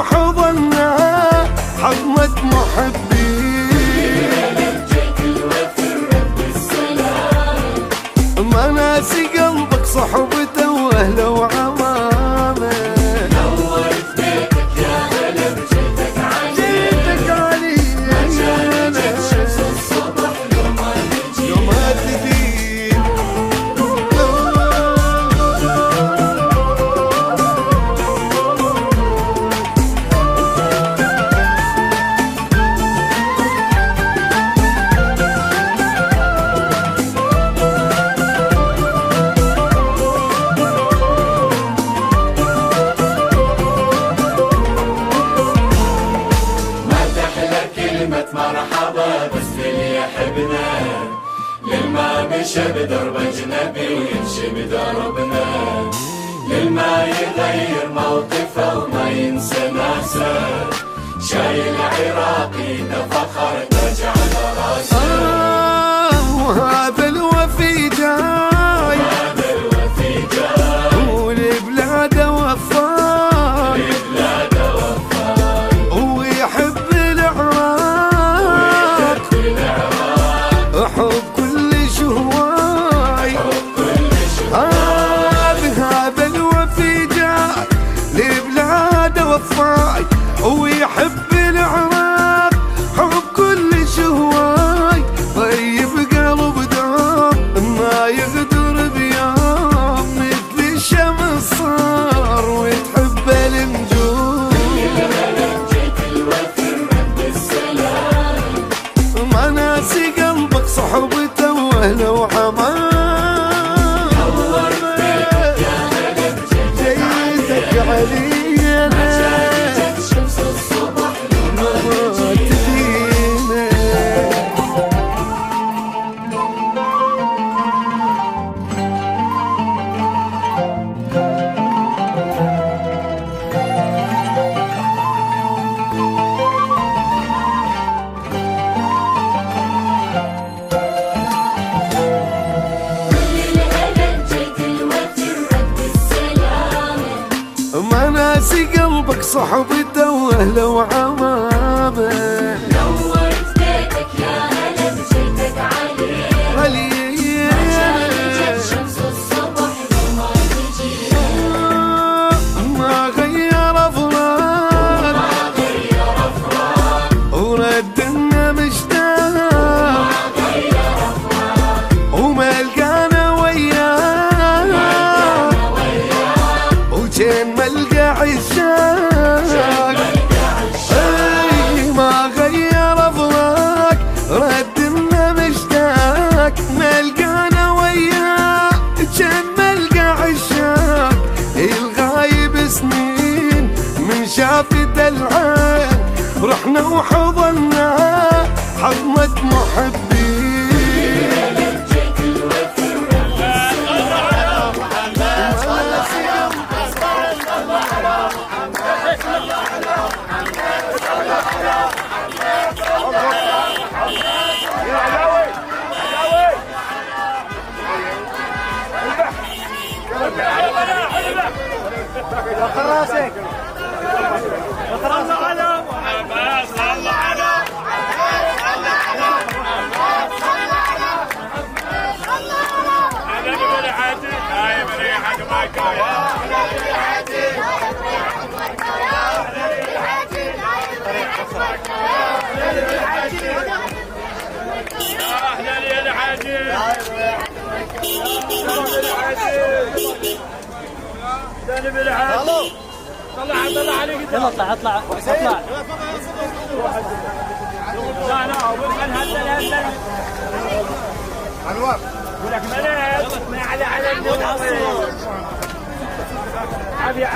وحضنا حضنة محبين. مناسي قلبك صحبته واهله وعمامه. نورت بيتك يا هلا بجيتك علي. جيتك علي جت شمس الصبح يوم ما تجي. يوم ما تدين. مرحبا بس اللي يحبنا، للما مشى بدرب اجنبي ويمشي بدربنا، للما يغير موقفه وما ينسى ناسه، شايل عراقي ده فخر تاج على راسه. وهذا الوفي جاي، وهذا الوفي جاي، ولبلاده وفاي، لبلاده وفاي، ويحب حب كل شهواي. هذا الوفي جاي لبلاده وفاي، ويحب العراق حب كل شهواي. طيب قلب دام ما يغدر بيوم، مثل الشمس صار وتحب النجوم. جيت الوفي رد السلام. مناسي قلبك صحبته واهله وعمامه. نورت بيتك يا هلا بجيتك علي. جت شمس الصبح يوم ما تجي. مناسي قلبك صحبته واهله وعمامه. نورت بيتك يا هلا بجيتك علي. جت شمس الصبح يوم ما تجي. ما غير افراق، وردنا مشتاق، وما لقانا وياه، وجين ما لقى عشاق. ما غير افراق، ردنا مشتاق، ما لقانا وياه، جين ما لقى عشاق. الغايب سنين من شافت العين، رحنا وحضنا حضنة محبين. جيت الوفي رد السلام. وخر راسك وخر راسك على الله على على نبي حاتي هاي مريحك معك يا اهلا يا الحاجي. ثاني بالحاج. طلع عليك. يلا اطلع اطلع اطلع. لا وفقا هذا انوار ولك ملك ما على النظام. عافية